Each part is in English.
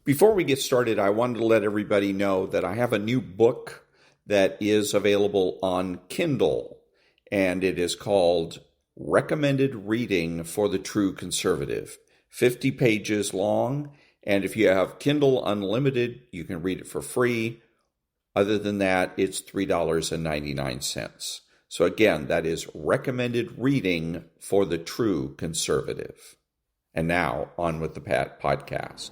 Before we get started, I wanted to let everybody know that I have a new book that is available on Kindle, and it is called Recommended Reading for the True Conservative. 50 pages long, and if you have Kindle Unlimited, you can read it for free. Other than that, it's $3.99. So again, that is Recommended Reading for the True Conservative. And now, on with the podcast.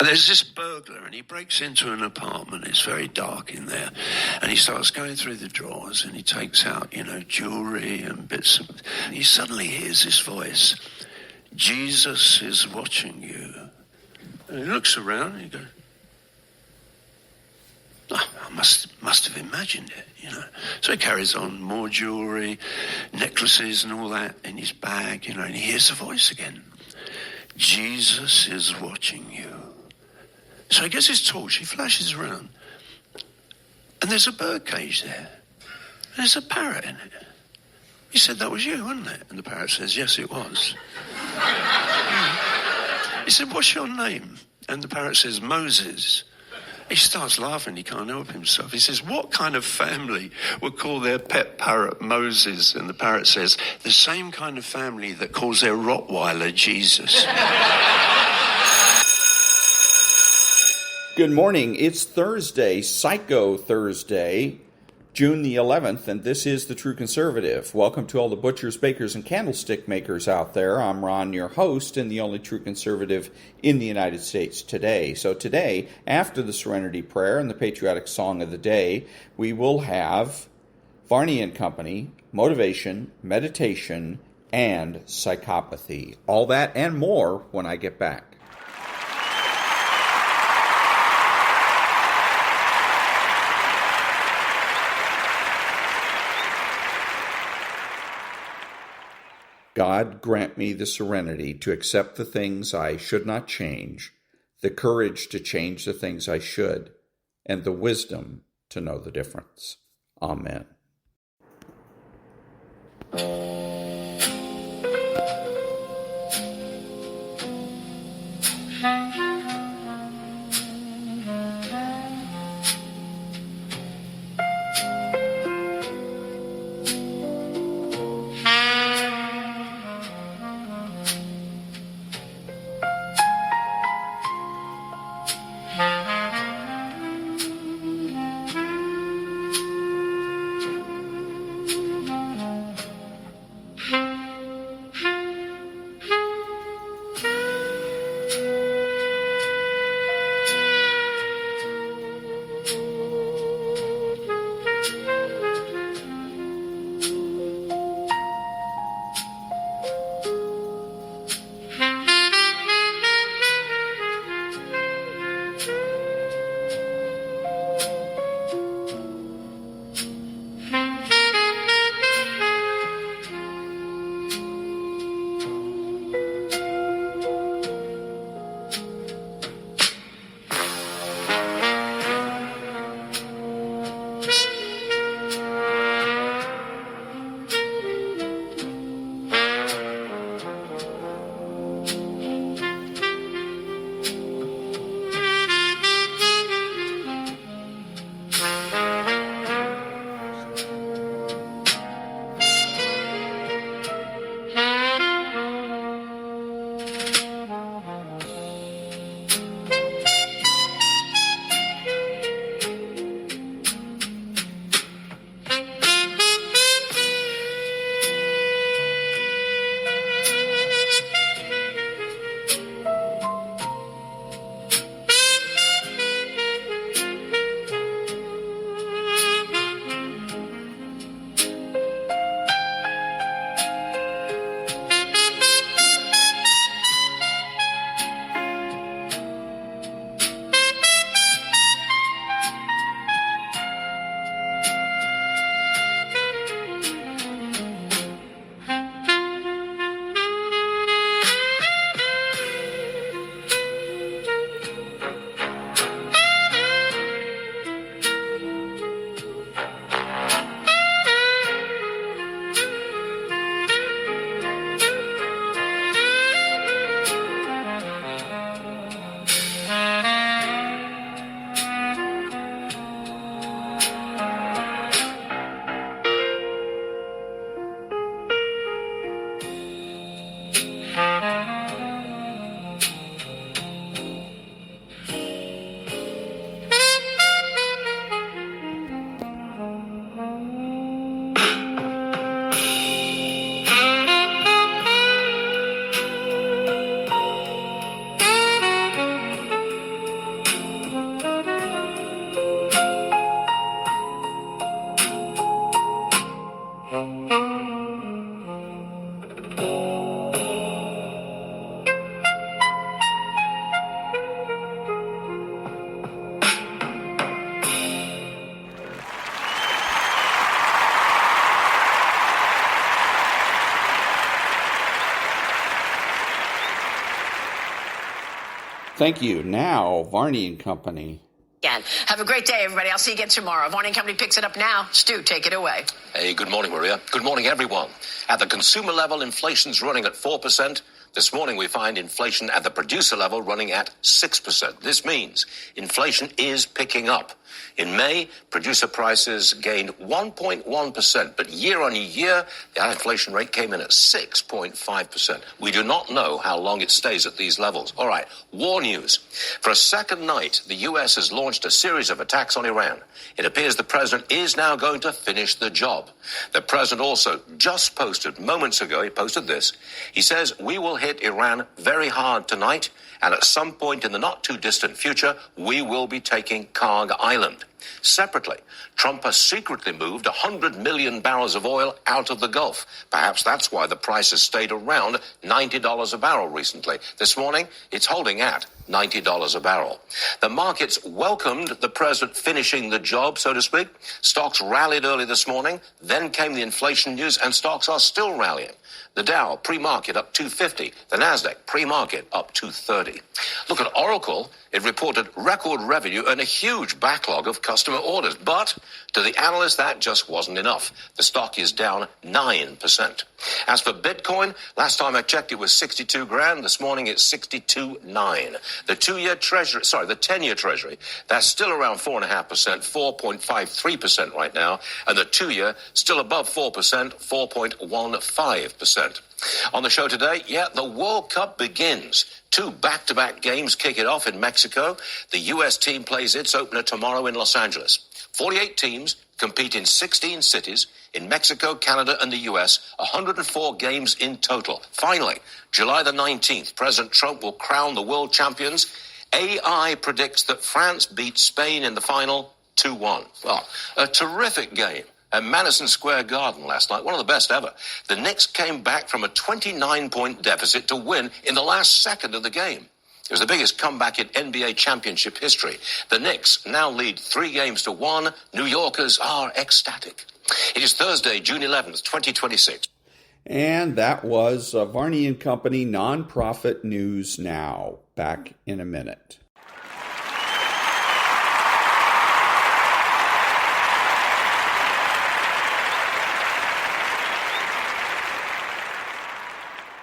And there's this burglar, and he breaks into an apartment. It's very dark in there. And he starts going through the drawers, and he takes out, jewelry and bits. And he suddenly hears this voice, "Jesus is watching you." And he looks around, and he goes, "Oh, I must have imagined it, So he carries on, more jewelry, necklaces and all that in his bag, and he hears the voice again. "Jesus is watching you." So he gets his torch, he flashes around, and there's a bird cage there. There's a parrot in it. He said, "That was you, wasn't it?" And the parrot says, "Yes, it was." He said, "What's your name?" And the parrot says, "Moses." He starts laughing, he can't help himself. He says, "What kind of family would call their pet parrot Moses?" And the parrot says, "The same kind of family that calls their Rottweiler Jesus." Good morning. It's Thursday, Psycho Thursday, June the 11th, and this is The True Conservative. Welcome to all the butchers, bakers, and candlestick makers out there. I'm Ron, your host, and the only true conservative in the United States today. So today, after the Serenity Prayer and the patriotic song of the day, we will have Varney and Company, motivation, meditation, and psychopathy. All that and more when I get back. God, grant me the serenity to accept the things I should not change, the courage to change the things I should, and the wisdom to know the difference. Amen. Thank you. Now, Varney and Company. Have a great day, everybody. I'll see you again tomorrow. Varney and Company picks it up now. Stu, take it away. Hey, good morning, Maria. Good morning, everyone. At the consumer level, inflation's running at 4%. This morning, we find inflation at the producer level running at 6%. This means inflation is picking up. In May, producer prices gained 1.1%, but year on year, the inflation rate came in at 6.5%. We do not know how long it stays at these levels. All right, war news. For a second night, the U.S. has launched a series of attacks on Iran. It appears the president is now going to finish the job. The president also just posted, moments ago, he posted this. He says, "We will hit Iran very hard tonight, and at some point in the not-too-distant future, we will be taking Karg Island." Separately, Trump has secretly moved 100 million barrels of oil out of the Gulf. Perhaps that's why the price has stayed around $90 a barrel recently. This morning, it's holding at $90 a barrel. The markets welcomed the president finishing the job, so to speak. Stocks rallied early this morning. Then came the inflation news, and stocks are still rallying. The Dow pre-market up 250. The Nasdaq pre-market up 230. Look at Oracle. It reported record revenue and a huge backlog of customer orders. But to the analysts, that just wasn't enough. The stock is down 9%. As for Bitcoin, last time I checked, it was 62 grand. This morning, it's 62.9. The 10-year Treasury, that's still around 4.5%, 4.53% right now. And the 2-year, still above 4%, 4.15%. On the show today, the World Cup begins. 2 back-to-back games kick it off in Mexico. The U.S. team plays its opener tomorrow in Los Angeles. 48 teams compete in 16 cities in Mexico, Canada, and the U.S., 104 games in total. Finally, July the 19th, President Trump will crown the world champions. AI predicts that France beats Spain in the final 2-1. Well, a terrific game at Madison Square Garden last night, one of the best ever. The Knicks came back from a 29-point deficit to win in the last second of the game. It was the biggest comeback in NBA championship history. The Knicks now lead 3-1. New Yorkers are ecstatic. It is Thursday, June 11th, 2026. And that was Varney and Company Nonprofit News Now. Back in a minute.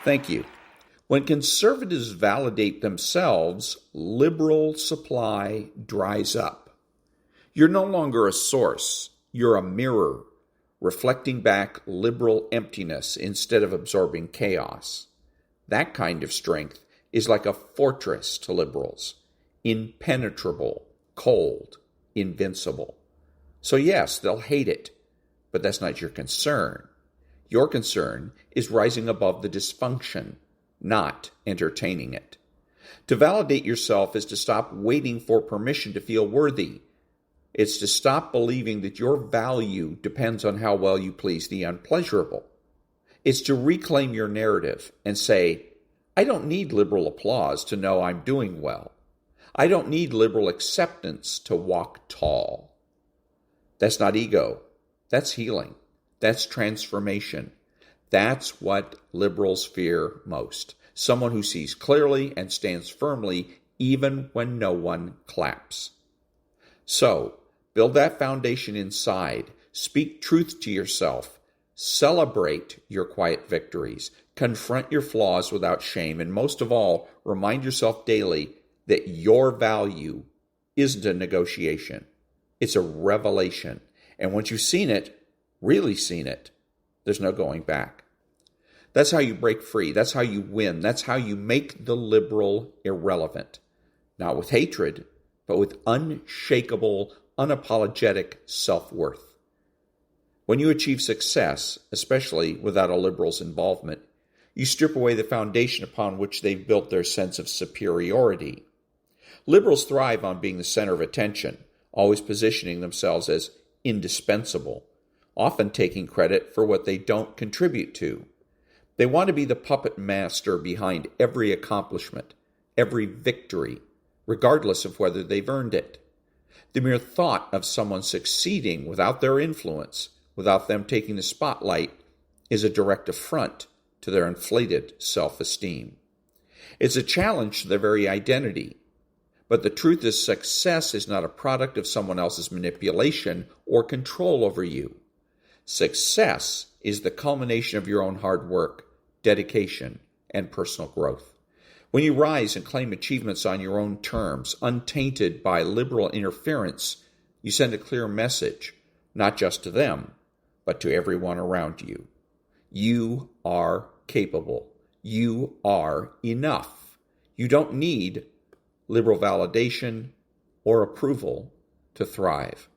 Thank you. When conservatives validate themselves, liberal supply dries up. You're no longer a source. You're a mirror, reflecting back liberal emptiness instead of absorbing chaos. That kind of strength is like a fortress to liberals, impenetrable, cold, invincible. So yes, they'll hate it, but that's not your concern. Your concern is rising above the dysfunction, not entertaining it. To validate yourself is to stop waiting for permission to feel worthy. It's to stop believing that your value depends on how well you please the unpleasurable. It's to reclaim your narrative and say, I don't need liberal applause to know I'm doing well. I don't need liberal acceptance to walk tall. That's not ego. That's healing. That's transformation. That's what liberals fear most. Someone who sees clearly and stands firmly even when no one claps. So, build that foundation inside. Speak truth to yourself. Celebrate your quiet victories. Confront your flaws without shame. And most of all, remind yourself daily that your value isn't a negotiation. It's a revelation. And once you've seen it, really seen it, there's no going back. That's how you break free. That's how you win. That's how you make the liberal irrelevant. Not with hatred, but with unshakable, unapologetic self-worth. When you achieve success, especially without a liberal's involvement, you strip away the foundation upon which they've built their sense of superiority. Liberals thrive on being the center of attention, always positioning themselves as indispensable, often taking credit for what they don't contribute to. They want to be the puppet master behind every accomplishment, every victory, regardless of whether they've earned it. The mere thought of someone succeeding without their influence, without them taking the spotlight, is a direct affront to their inflated self-esteem. It's a challenge to their very identity. But the truth is, success is not a product of someone else's manipulation or control over you. Success is the culmination of your own hard work, dedication, and personal growth. When you rise and claim achievements on your own terms, untainted by liberal interference, you send a clear message, not just to them, but to everyone around you. You are capable. You are enough. You don't need liberal validation or approval to thrive.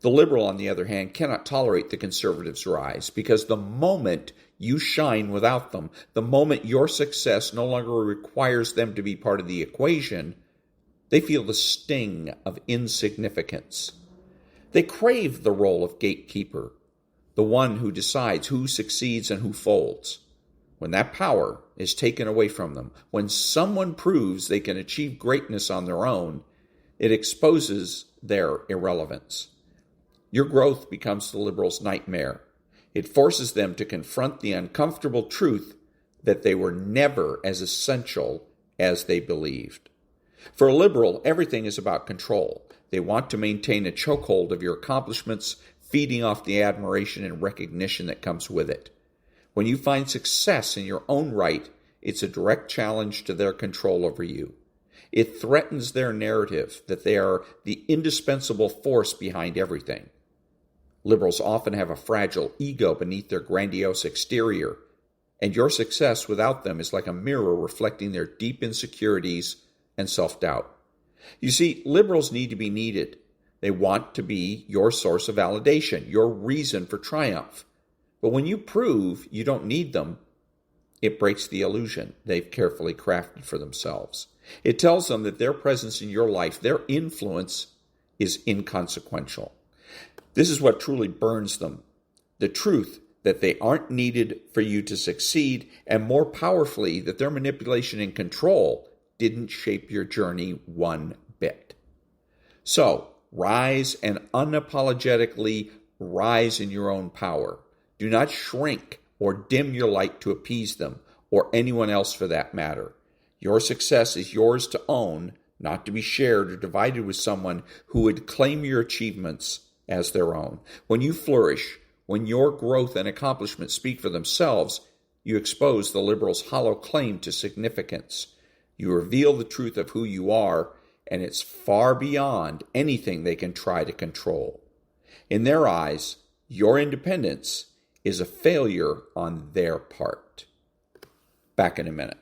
The liberal, on the other hand, cannot tolerate the conservative's rise, because the moment you shine without them, the moment your success no longer requires them to be part of the equation, they feel the sting of insignificance. They crave the role of gatekeeper, the one who decides who succeeds and who folds. When that power is taken away from them, when someone proves they can achieve greatness on their own, it exposes their irrelevance. Your growth becomes the liberal's nightmare. It forces them to confront the uncomfortable truth that they were never as essential as they believed. For a liberal, everything is about control. They want to maintain a chokehold of your accomplishments, feeding off the admiration and recognition that comes with it. When you find success in your own right, it's a direct challenge to their control over you. It threatens their narrative that they are the indispensable force behind everything. Liberals often have a fragile ego beneath their grandiose exterior, and your success without them is like a mirror reflecting their deep insecurities and self-doubt. You see, liberals need to be needed. They want to be your source of validation, your reason for triumph. But when you prove you don't need them, it breaks the illusion they've carefully crafted for themselves. It tells them that their presence in your life, their influence, is inconsequential. This is what truly burns them: the truth that they aren't needed for you to succeed, and more powerfully, that their manipulation and control didn't shape your journey one bit. So, rise and unapologetically rise in your own power. Do not shrink or dim your light to appease them, or anyone else for that matter. Your success is yours to own, not to be shared or divided with someone who would claim your achievements as their own. When you flourish, when your growth and accomplishments speak for themselves, you expose the liberal's hollow claim to significance. You reveal the truth of who you are, and it's far beyond anything they can try to control. In their eyes, your independence is a failure on their part. Back in a minute.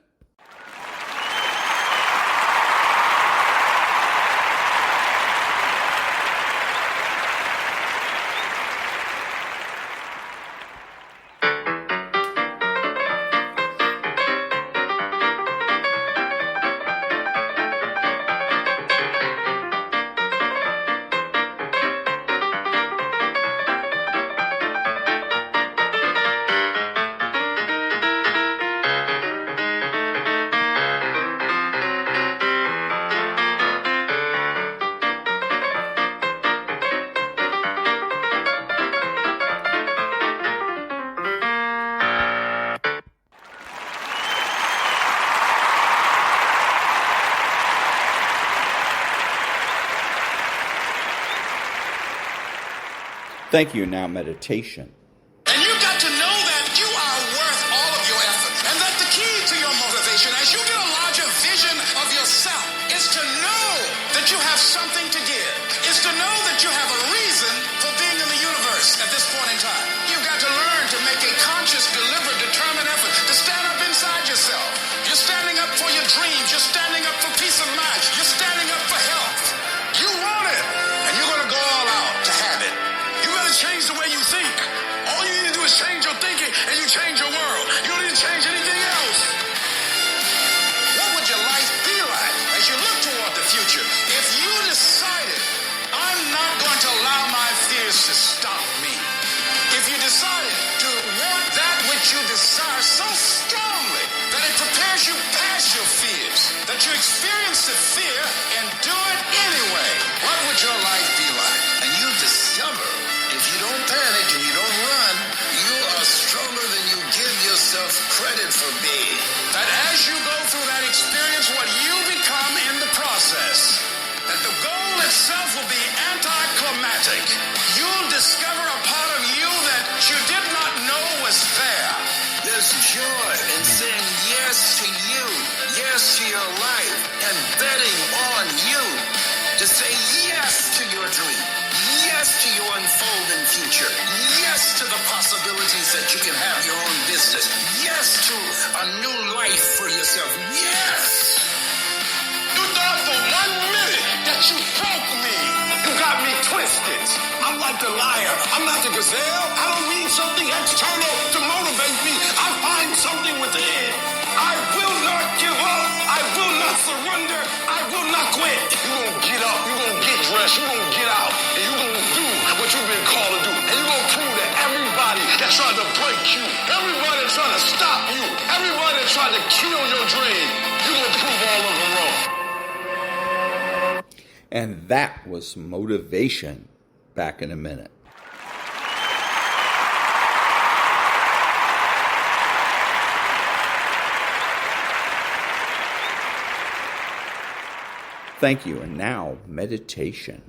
Thank you. Now meditation. And you've got to know that you are worth all of your effort, and that the key to your motivation as you get a larger vision of yourself is to know that you have something to give, is to know that you have a reason for being in the universe at this point in time. You've got to learn to make a conscious, deliberate, determined effort to stand up inside yourself. You're standing up for your dreams. You're standing up for peace of mind. You're standing up for health. You want it, and you're going to go all out to have it. You got to change the way you think. patriotic. You'll discover a part of you that you did not know was there. There's joy in saying yes to you, yes to your life, and betting on you to say yes to your dream, yes to your unfolding future, yes to the possibilities that you can have your own business, yes to a new life for yourself, yes. You thought for 1 minute that you broke me. You got me twisted. I'm like the liar. I'm not the gazelle. I don't need something external to motivate me. I find something within. I will not give up. I will not surrender. I will not quit. You're going to get up. You're going to get dressed. You're going to get out. And you're going to do what you've been called to do. And you're going to prove to everybody that's trying to break you, everybody that's trying to stop you, everybody that's trying to kill your dream, you're going to prove all of them wrong. And that was Motivation. Back in a minute. Thank you. And now, meditation.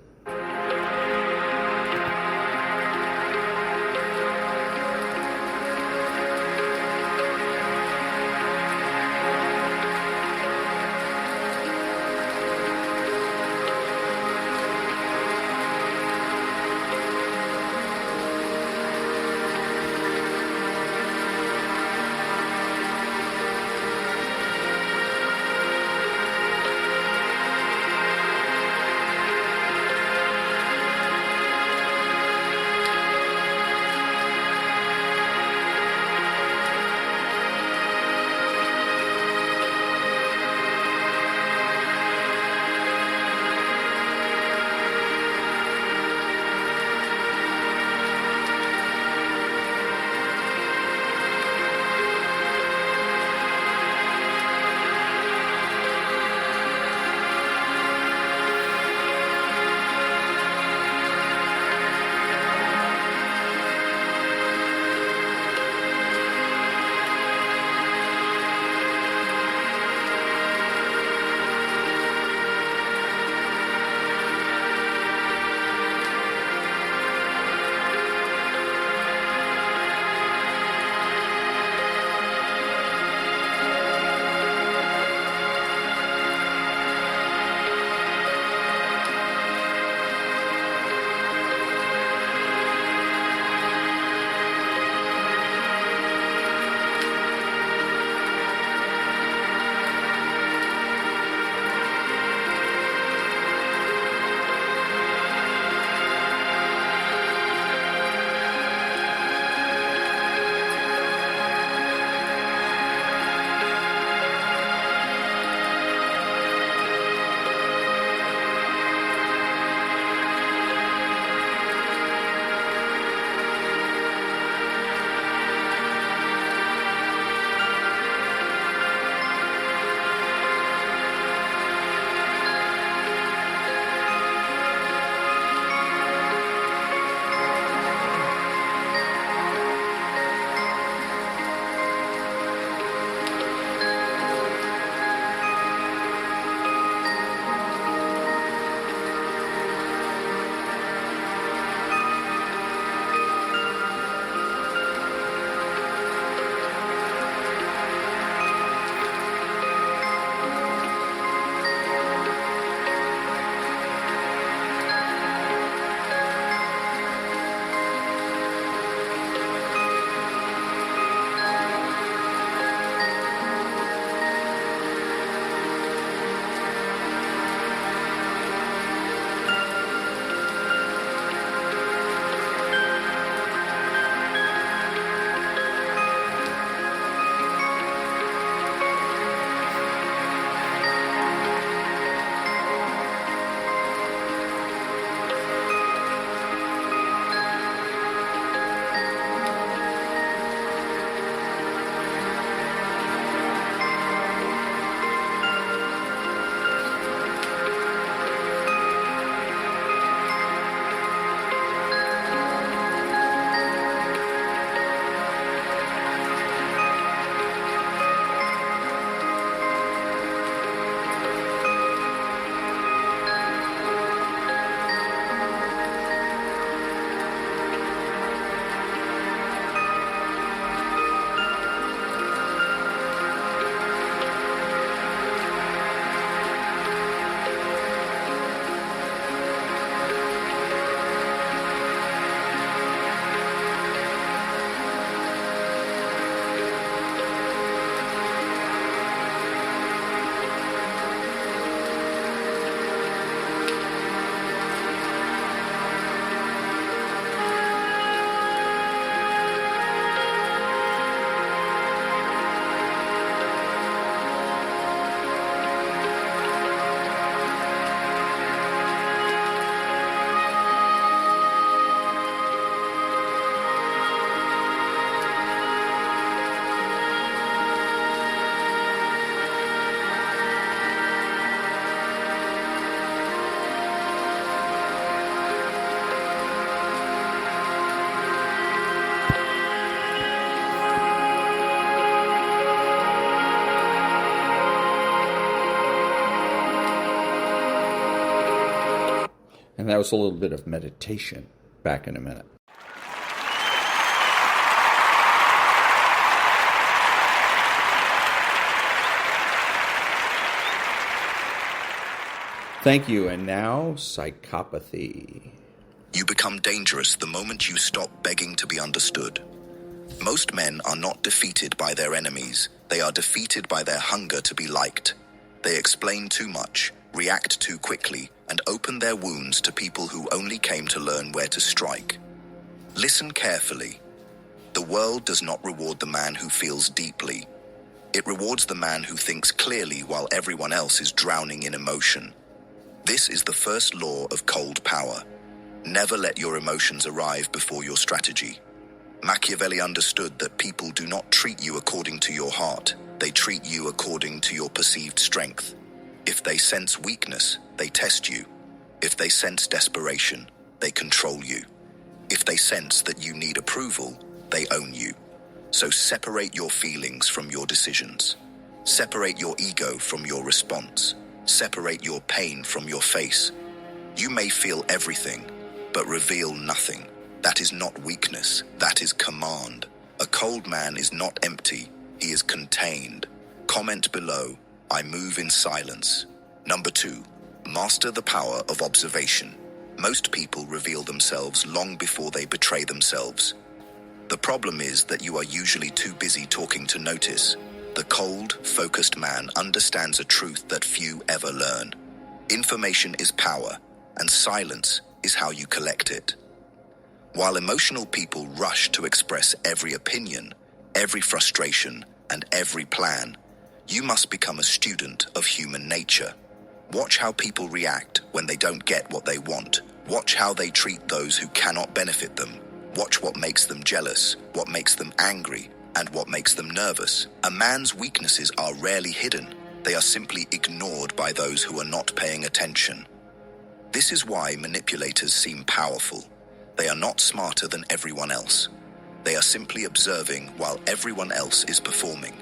And that was a little bit of meditation. Back in a minute. Thank you. And now, psychopathy. You become dangerous the moment you stop begging to be understood. Most men are not defeated by their enemies. They are defeated by their hunger to be liked. They explain too much, react too quickly, and open their wounds to people who only came to learn where to strike. Listen carefully. The world does not reward the man who feels deeply. It rewards the man who thinks clearly while everyone else is drowning in emotion. This is the first law of cold power. Never let your emotions arrive before your strategy. Machiavelli understood that people do not treat you according to your heart. They treat you according to your perceived strength. If they sense weakness, they test you. If they sense desperation, they control you. If they sense that you need approval, they own you. So separate your feelings from your decisions. Separate your ego from your response. Separate your pain from your face. You may feel everything, but reveal nothing. That is not weakness, that is command. A cold man is not empty, he is contained. Comment below, I move in silence. Number 2, master the power of observation. Most people reveal themselves long before they betray themselves. The problem is that you are usually too busy talking to notice. The cold, focused man understands a truth that few ever learn. Information is power, and silence is how you collect it. While emotional people rush to express every opinion, every frustration, and every plan, you must become a student of human nature. Watch how people react when they don't get what they want. Watch how they treat those who cannot benefit them. Watch what makes them jealous, what makes them angry, and what makes them nervous. A man's weaknesses are rarely hidden. They are simply ignored by those who are not paying attention. This is why manipulators seem powerful. They are not smarter than everyone else. They are simply observing while everyone else is performing.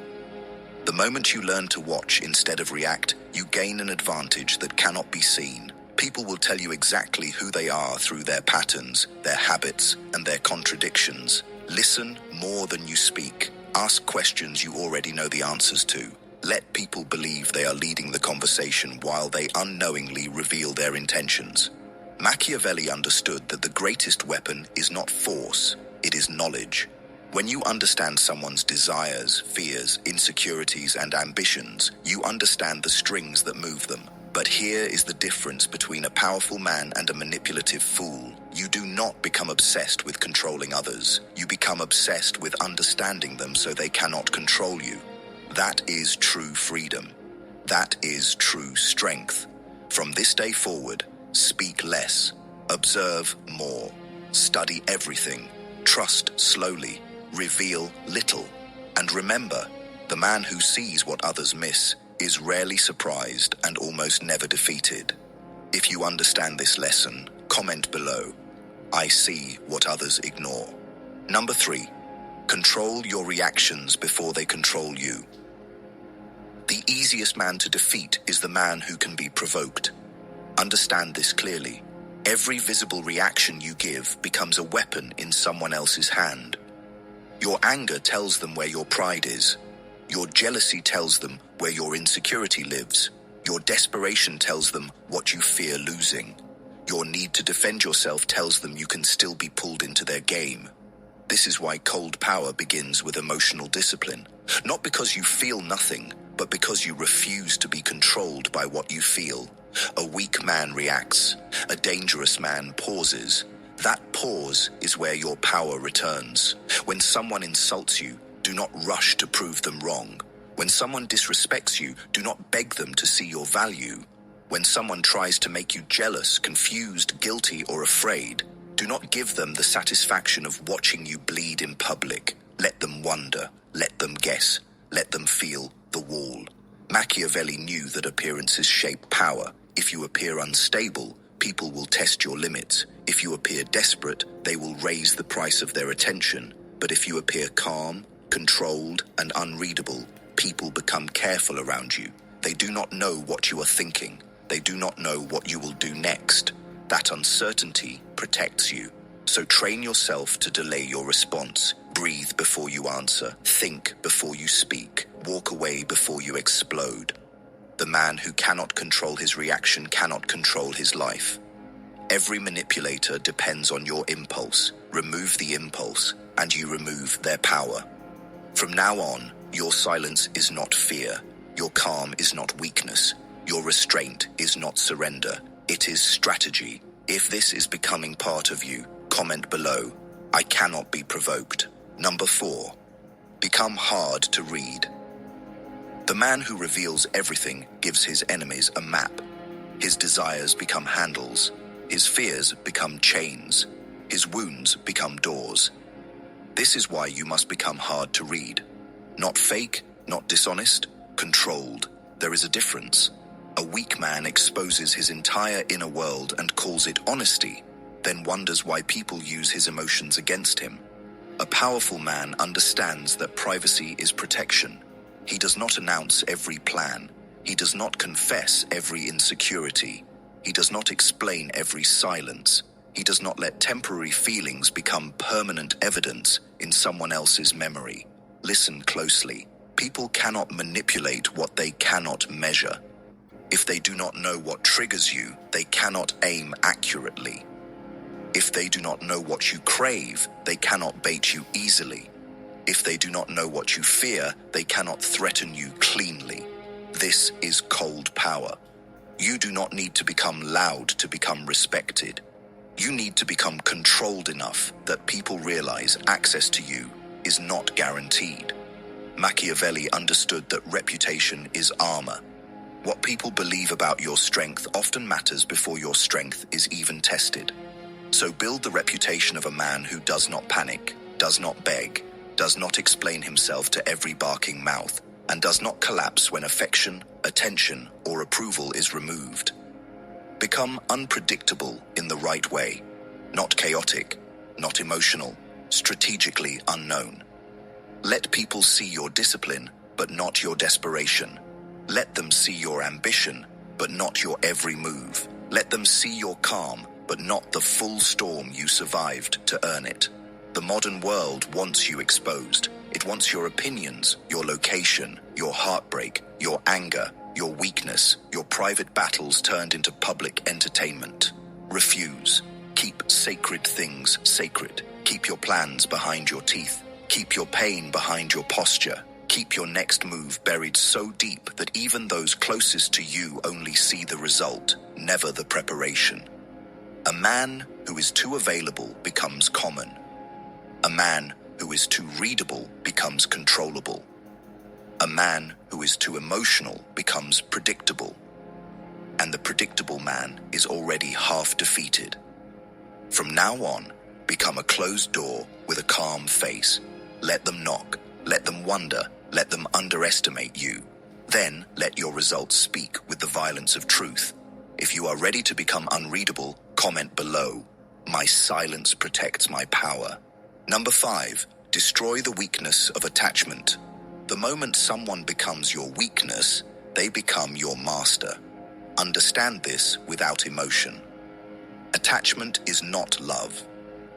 The moment you learn to watch instead of react, you gain an advantage that cannot be seen. People will tell you exactly who they are through their patterns, their habits, and their contradictions. Listen more than you speak. Ask questions you already know the answers to. Let people believe they are leading the conversation while they unknowingly reveal their intentions. Machiavelli understood that the greatest weapon is not force, it is knowledge. When you understand someone's desires, fears, insecurities, and ambitions, you understand the strings that move them. But here is the difference between a powerful man and a manipulative fool. You do not become obsessed with controlling others. You become obsessed with understanding them so they cannot control you. That is true freedom. That is true strength. From this day forward, speak less, observe more, study everything, trust slowly, reveal little. And remember, the man who sees what others miss is rarely surprised and almost never defeated. If you understand this lesson, comment below. I see what others ignore. Number 3, control your reactions before they control you. The easiest man to defeat is the man who can be provoked. Understand this clearly. Every visible reaction you give becomes a weapon in someone else's hand. Your anger tells them where your pride is. Your jealousy tells them where your insecurity lives. Your desperation tells them what you fear losing. Your need to defend yourself tells them you can still be pulled into their game. This is why cold power begins with emotional discipline. Not because you feel nothing, but because you refuse to be controlled by what you feel. A weak man reacts. A dangerous man pauses. That pause is where your power returns. When someone insults you, do not rush to prove them wrong. When someone disrespects you, do not beg them to see your value. When someone tries to make you jealous, confused, guilty, or afraid, do not give them the satisfaction of watching you bleed in public. Let them wonder, let them guess, let them feel the wall. Machiavelli knew that appearances shape power. If you appear unstable, people will test your limits. If you appear desperate, they will raise the price of their attention. But if you appear calm, controlled, and unreadable, people become careful around you. They do not know what you are thinking. They do not know what you will do next. That uncertainty protects you. So train yourself to delay your response. Breathe before you answer. Think before you speak. Walk away before you explode. The man who cannot control his reaction cannot control his life. Every manipulator depends on your impulse. Remove the impulse, and you remove their power. From now on, your silence is not fear. Your calm is not weakness. Your restraint is not surrender. It is strategy. If this is becoming part of you, comment below. I cannot be provoked. Number 4. Become hard to read. The man who reveals everything gives his enemies a map. His desires become handles. His fears become chains. His wounds become doors. This is why you must become hard to read. Not fake, not dishonest, controlled. There is a difference. A weak man exposes his entire inner world and calls it honesty, then wonders why people use his emotions against him. A powerful man understands that privacy is protection. He does not announce every plan. He does not confess every insecurity. He does not explain every silence. He does not let temporary feelings become permanent evidence in someone else's memory. Listen closely. People cannot manipulate what they cannot measure. If they do not know what triggers you, they cannot aim accurately. If they do not know what you crave, they cannot bait you easily. If they do not know what you fear, they cannot threaten you cleanly. This is cold power. You do not need to become loud to become respected. You need to become controlled enough that people realize access to you is not guaranteed. Machiavelli understood that reputation is armor. What people believe about your strength often matters before your strength is even tested. So build the reputation of a man who does not panic, does not beg, does not explain himself to every barking mouth, and does not collapse when affection, attention, or approval is removed. Become unpredictable in the right way, not chaotic, not emotional, strategically unknown. Let people see your discipline, but not your desperation. Let them see your ambition, but not your every move. Let them see your calm, but not the full storm you survived to earn it. The modern world wants you exposed. It wants your opinions, your location, your heartbreak, your anger, your weakness, your private battles turned into public entertainment. Refuse. Keep sacred things sacred. Keep your plans behind your teeth. Keep your pain behind your posture. Keep your next move buried so deep that even those closest to you only see the result, never the preparation. A man who is too available becomes common. A man who is too readable becomes controllable. A man who is too emotional becomes predictable. And the predictable man is already half defeated. From now on, become a closed door with a calm face. Let them knock, let them wonder, let them underestimate you. Then let your results speak with the violence of truth. If you are ready to become unreadable, comment below. My silence protects my power. Number 5, destroy the weakness of attachment. The moment someone becomes your weakness, they become your master. Understand this without emotion. Attachment is not love.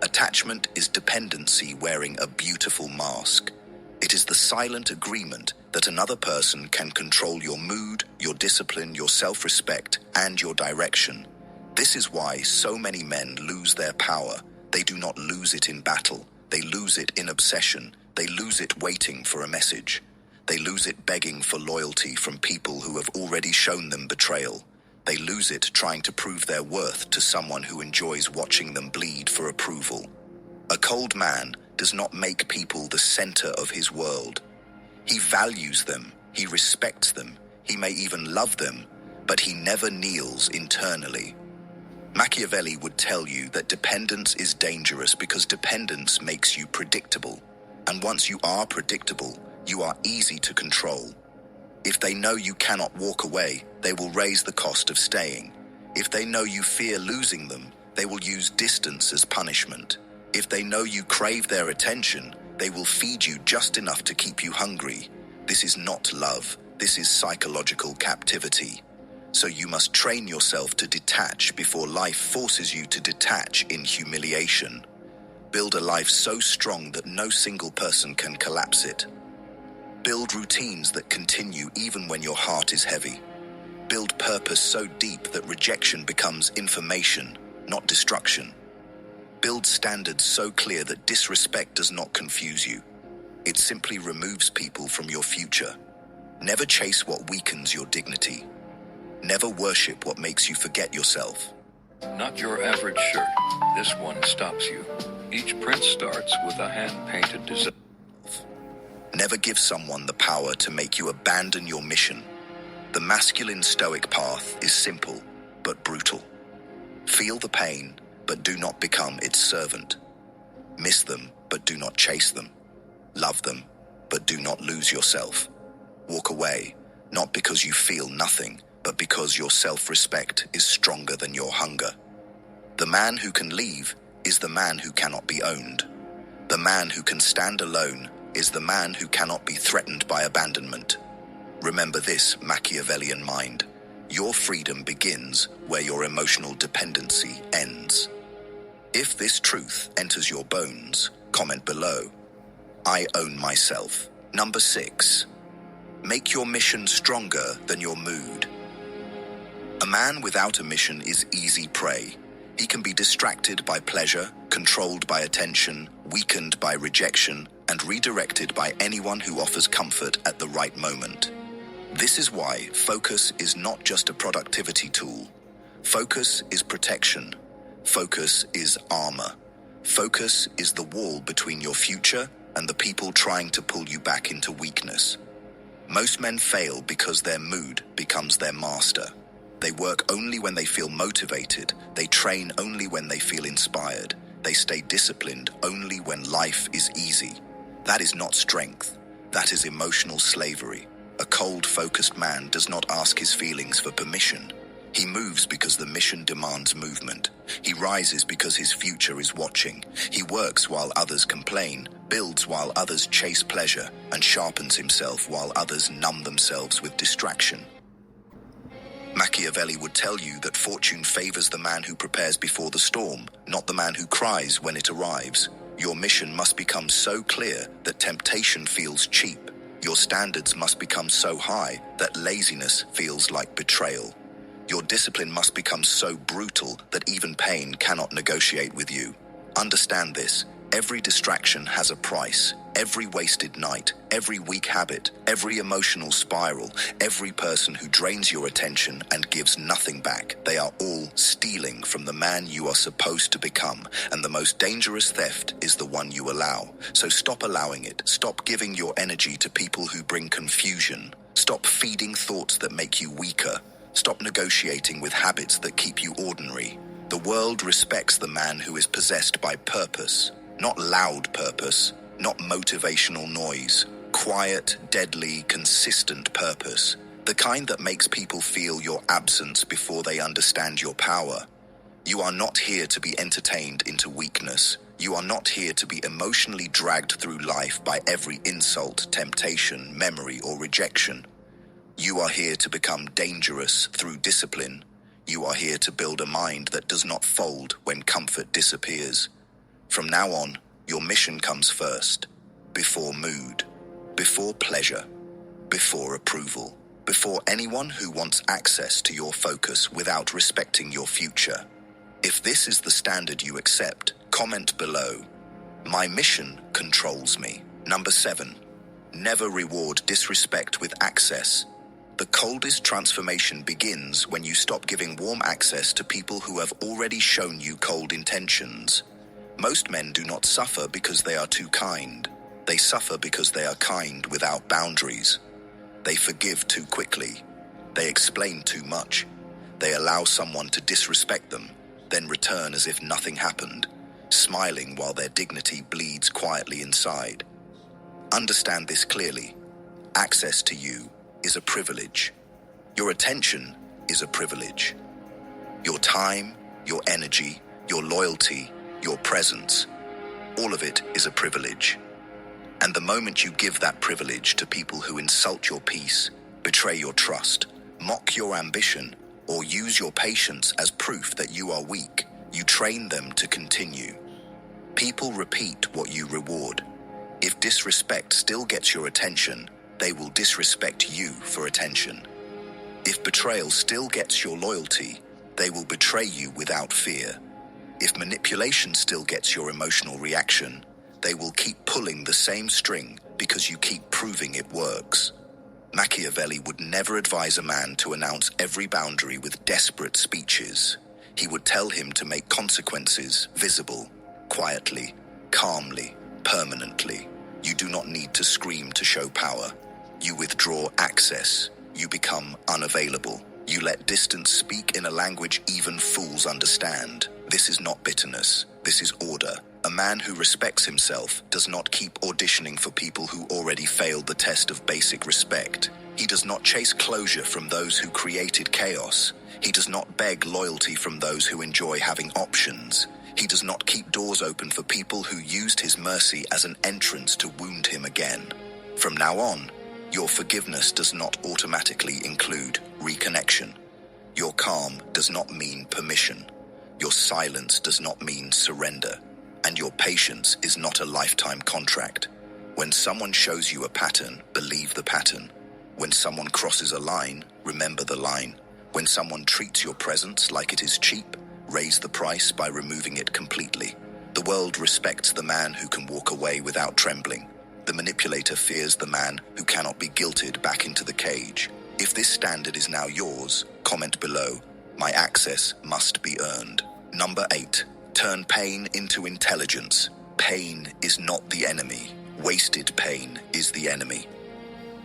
Attachment is dependency wearing a beautiful mask. It is the silent agreement that another person can control your mood, your discipline, your self-respect, and your direction. This is why so many men lose their power. They do not lose it in battle. They lose it in obsession. They lose it waiting for a message. They lose it begging for loyalty from people who have already shown them betrayal. They lose it trying to prove their worth to someone who enjoys watching them bleed for approval. A cold man does not make people the center of his world. He values them, he respects them, he may even love them, but he never kneels internally. Machiavelli would tell you that dependence is dangerous because dependence makes you predictable. And once you are predictable, you are easy to control. If they know you cannot walk away, they will raise the cost of staying. If they know you fear losing them, they will use distance as punishment. If they know you crave their attention, they will feed you just enough to keep you hungry. This is not love. This is psychological captivity. So you must train yourself to detach before life forces you to detach in humiliation. Build a life so strong that no single person can collapse it. Build routines that continue even when your heart is heavy. Build purpose so deep that rejection becomes information, not destruction. Build standards so clear that disrespect does not confuse you. It simply removes people from your future. Never chase what weakens your dignity. Never worship what makes you forget yourself. Not your average shirt. This one stops you. Each print starts with a hand-painted design. Never give someone the power to make you abandon your mission. The masculine stoic path is simple, but brutal. Feel the pain, but do not become its servant. Miss them, but do not chase them. Love them, but do not lose yourself. Walk away, not because you feel nothing, but because your self-respect is stronger than your hunger. The man who can leave is the man who cannot be owned. The man who can stand alone is the man who cannot be threatened by abandonment. Remember this, Machiavellian mind. Your freedom begins where your emotional dependency ends. If this truth enters your bones, comment below. I own myself. Number 6. Make your mission stronger than your mood. A man without a mission is easy prey. He can be distracted by pleasure, controlled by attention, weakened by rejection, and redirected by anyone who offers comfort at the right moment. This is why focus is not just a productivity tool. Focus is protection. Focus is armor. Focus is the wall between your future and the people trying to pull you back into weakness. Most men fail because their mood becomes their master. They work only when they feel motivated. They train only when they feel inspired. They stay disciplined only when life is easy. That is not strength. That is emotional slavery. A cold, focused man does not ask his feelings for permission. He moves because the mission demands movement. He rises because his future is watching. He works while others complain, builds while others chase pleasure, and sharpens himself while others numb themselves with distraction. Machiavelli would tell you that fortune favors the man who prepares before the storm, not the man who cries when it arrives. Your mission must become so clear that temptation feels cheap. Your standards must become so high that laziness feels like betrayal. Your discipline must become so brutal that even pain cannot negotiate with you. Understand this. Every distraction has a price. Every wasted night, every weak habit, every emotional spiral, every person who drains your attention and gives nothing back, they are all stealing from the man you are supposed to become. And the most dangerous theft is the one you allow. So stop allowing it. Stop giving your energy to people who bring confusion. Stop feeding thoughts that make you weaker. Stop negotiating with habits that keep you ordinary. The world respects the man who is possessed by purpose, not loud purpose, not motivational noise. Quiet, deadly, consistent purpose. The kind that makes people feel your absence before they understand your power. You are not here to be entertained into weakness. You are not here to be emotionally dragged through life by every insult, temptation, memory, or rejection. You are here to become dangerous through discipline. You are here to build a mind that does not fold when comfort disappears. From now on, your mission comes first, before mood, before pleasure, before approval, before anyone who wants access to your focus without respecting your future. If this is the standard you accept, comment below. My mission controls me. Number 7, never reward disrespect with access. The coldest transformation begins when you stop giving warm access to people who have already shown you cold intentions. Most men do not suffer because they are too kind. They suffer because they are kind without boundaries. They forgive too quickly. They explain too much. They allow someone to disrespect them, then return as if nothing happened, smiling while their dignity bleeds quietly inside. Understand this clearly. Access to you is a privilege. Your attention is a privilege. Your time, your energy, your loyalty, your presence, all of it is a privilege. And the moment you give that privilege to people who insult your peace, betray your trust, mock your ambition, or use your patience as proof that you are weak. You train them to continue. People repeat what you reward. If disrespect still gets your attention, they will disrespect you for attention. If betrayal still gets your loyalty, they will betray you without fear. If manipulation still gets your emotional reaction, they will keep pulling the same string because you keep proving it works. Machiavelli would never advise a man to announce every boundary with desperate speeches. He would tell him to make consequences visible, quietly, calmly, permanently. You do not need to scream to show power. You withdraw access. You become unavailable. You let distance speak in a language even fools understand. This is not bitterness. This is order. A man who respects himself does not keep auditioning for people who already failed the test of basic respect. He does not chase closure from those who created chaos. He does not beg loyalty from those who enjoy having options. He does not keep doors open for people who used his mercy as an entrance to wound him again. From now on, your forgiveness does not automatically include reconnection. Your calm does not mean permission. Your silence does not mean surrender. And your patience is not a lifetime contract. When someone shows you a pattern, believe the pattern. When someone crosses a line, remember the line. When someone treats your presence like it is cheap, raise the price by removing it completely. The world respects the man who can walk away without trembling. The manipulator fears the man who cannot be guilted back into the cage. If this standard is now yours, comment below. My access must be earned. Number 8. Turn pain into intelligence. Pain is not the enemy. Wasted pain is the enemy.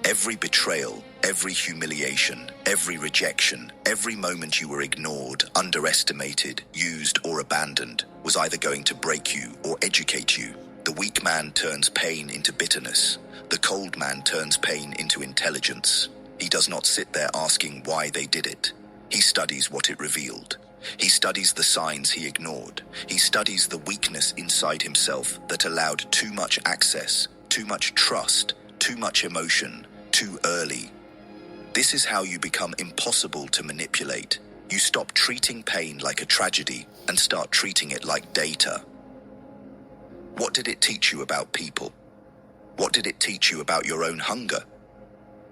Every betrayal, every humiliation, every rejection, every moment you were ignored, underestimated, used, or abandoned was either going to break you or educate you. The weak man turns pain into bitterness. The cold man turns pain into intelligence. He does not sit there asking why they did it. He studies what it revealed. He studies the signs he ignored. He studies the weakness inside himself that allowed too much access, too much trust, too much emotion, too early. This is how you become impossible to manipulate. You stop treating pain like a tragedy and start treating it like data. What did it teach you about people? What did it teach you about your own hunger?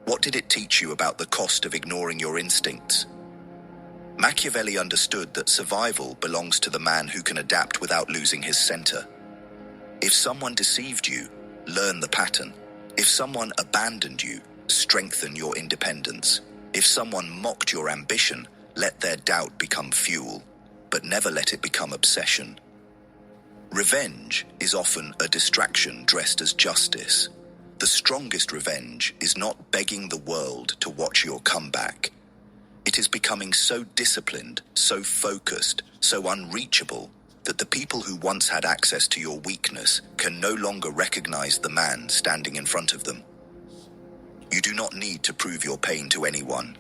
What did it teach you about the cost of ignoring your instincts? Machiavelli understood that survival belongs to the man who can adapt without losing his center. If someone deceived you, learn the pattern. If someone abandoned you, strengthen your independence. If someone mocked your ambition, let their doubt become fuel, but never let it become obsession. Revenge is often a distraction dressed as justice. The strongest revenge is not begging the world to watch your comeback. It is becoming so disciplined, so focused, so unreachable that the people who once had access to your weakness can no longer recognize the man standing in front of them. You do not need to prove your pain to anyone.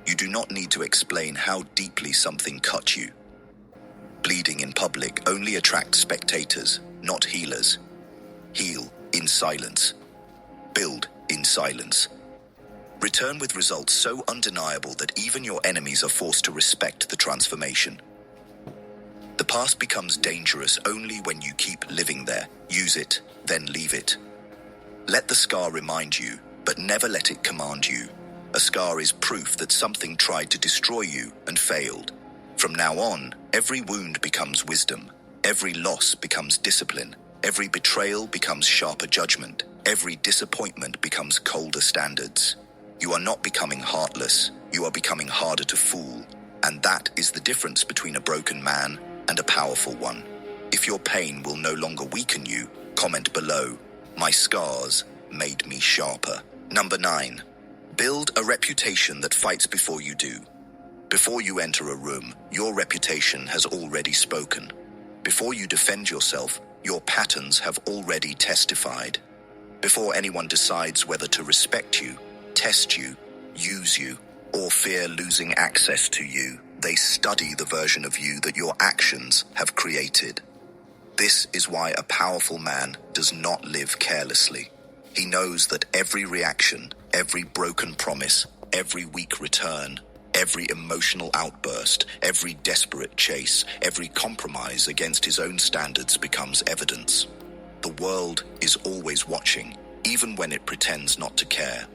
You do not need to explain how deeply something cut you. Bleeding in public only attracts spectators, not healers. Heal in silence. Build in silence. Return with results so undeniable that even your enemies are forced to respect the transformation. The past becomes dangerous only when you keep living there. Use it, then leave it. Let the scar remind you, but never let it command you. A scar is proof that something tried to destroy you and failed. From now on, every wound becomes wisdom. Every loss becomes discipline. Every betrayal becomes sharper judgment. Every disappointment becomes colder standards. You are not becoming heartless. You are becoming harder to fool. And that is the difference between a broken man and a powerful one. If your pain will no longer weaken you, comment below. My scars made me sharper. Number 9. Build a reputation that fights before you do. Before you enter a room, your reputation has already spoken. Before you defend yourself, your patterns have already testified. Before anyone decides whether to respect you, test you, use you, or fear losing access to you, they study the version of you that your actions have created. This is why a powerful man does not live carelessly. He knows that every reaction, every broken promise, every weak return, Every emotional outburst, every desperate chase, every compromise against his own standards becomes evidence. The world is always watching, even when it pretends not to care.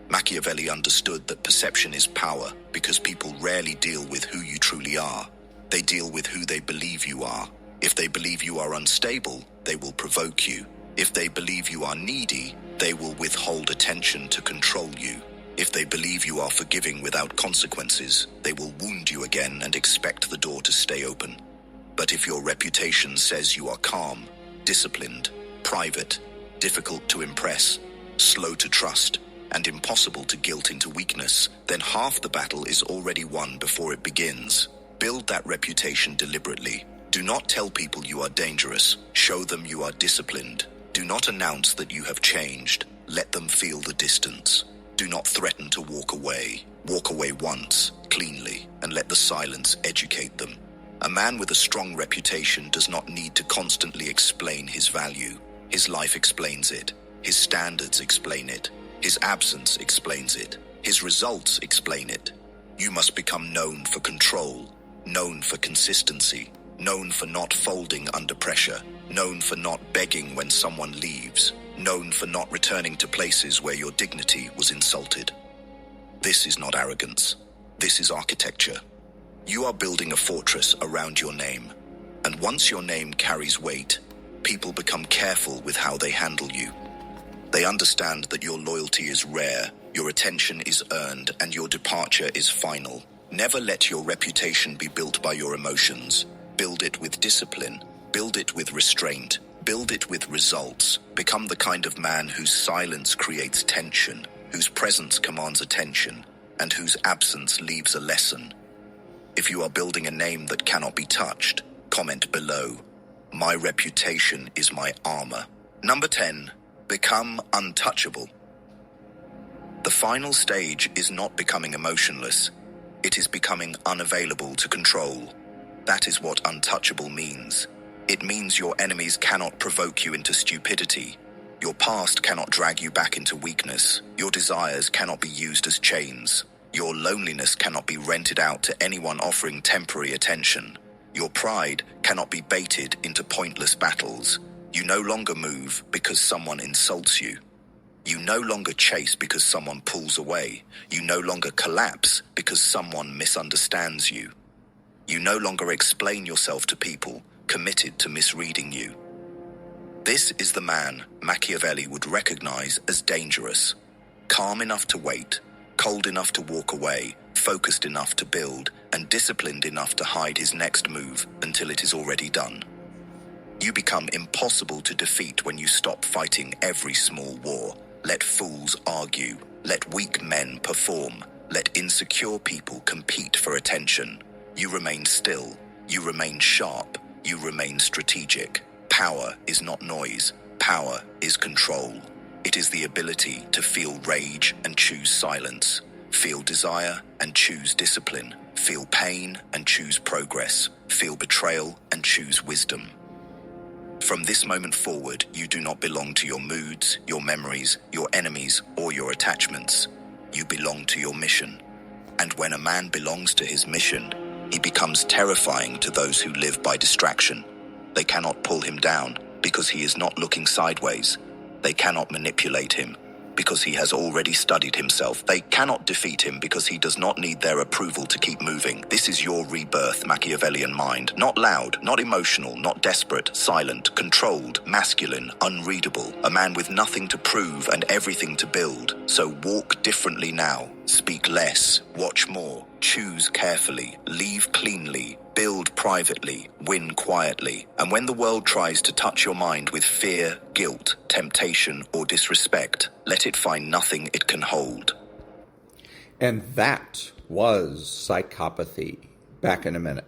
Machiavelli understood that perception is power because people rarely deal with who you truly are. They deal with who they believe you are. If they believe you are unstable, they will provoke you. If they believe you are needy, they will withhold attention to control you. If they believe you are forgiving without consequences, they will wound you again and expect the door to stay open. But if your reputation says you are calm, disciplined, private, difficult to impress, slow to trust, and impossible to guilt into weakness, then half the battle is already won before it begins. Build that reputation deliberately. Do not tell people you are dangerous. Show them you are disciplined. Do not announce that you have changed. Let them feel the distance. Do not threaten to walk away. Walk away once, cleanly, and let the silence educate them. A man with a strong reputation does not need to constantly explain his value. His life explains it. His standards explain it. His absence explains it. His results explain it. You must become known for control, known for consistency, known for not folding under pressure, known for not begging when someone leaves, known for not returning to places where your dignity was insulted. This is not arrogance. This is architecture. You are building a fortress around your name. And once your name carries weight, people become careful with how they handle you. They understand that your loyalty is rare, your attention is earned, and your departure is final. Never let your reputation be built by your emotions. Build it with discipline. Build it with restraint. Build it with results. Become the kind of man whose silence creates tension, whose presence commands attention, and whose absence leaves a lesson. If you are building a name that cannot be touched, comment below. My reputation is my armor. Number 10. Become untouchable. The final stage is not becoming emotionless. It is becoming unavailable to control. That is what untouchable means. It means your enemies cannot provoke you into stupidity. Your past cannot drag you back into weakness. Your desires cannot be used as chains. Your loneliness cannot be rented out to anyone offering temporary attention. Your pride cannot be baited into pointless battles. You no longer move because someone insults you. You no longer chase because someone pulls away. You no longer collapse because someone misunderstands you. You no longer explain yourself to people committed to misreading you. This is the man Machiavelli would recognize as dangerous. Calm enough to wait, cold enough to walk away, focused enough to build, and disciplined enough to hide his next move until it is already done. You become impossible to defeat when you stop fighting every small war. Let fools argue. Let weak men perform. Let insecure people compete for attention. You remain still. You remain sharp. You remain strategic. Power is not noise. Power is control. It is the ability to feel rage and choose silence. Feel desire and choose discipline. Feel pain and choose progress. Feel betrayal and choose wisdom. From this moment forward, you do not belong to your moods, your memories, your enemies, or your attachments. You belong to your mission. And when a man belongs to his mission, he becomes terrifying to those who live by distraction. They cannot pull him down because he is not looking sideways. They cannot manipulate him because he has already studied himself. They cannot defeat him because he does not need their approval to keep moving. This is your rebirth, Machiavellian mind. Not loud, not emotional, not desperate, silent, controlled, masculine, unreadable. A man with nothing to prove and everything to build. So walk differently now. Speak less. Watch more. Choose carefully. Leave cleanly. Build privately, win quietly, and when the world tries to touch your mind with fear, guilt, temptation, or disrespect, let it find nothing it can hold. And that was Psychopathy. Back in a minute.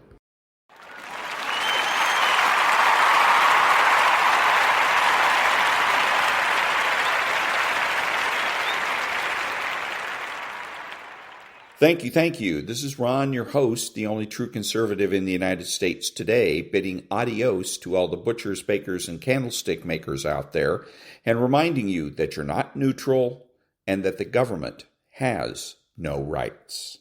Thank you. This is Ron, your host, the only true conservative in the United States today, bidding adios to all the butchers, bakers, and candlestick makers out there, and reminding you that you're not neutral and that the government has no rights.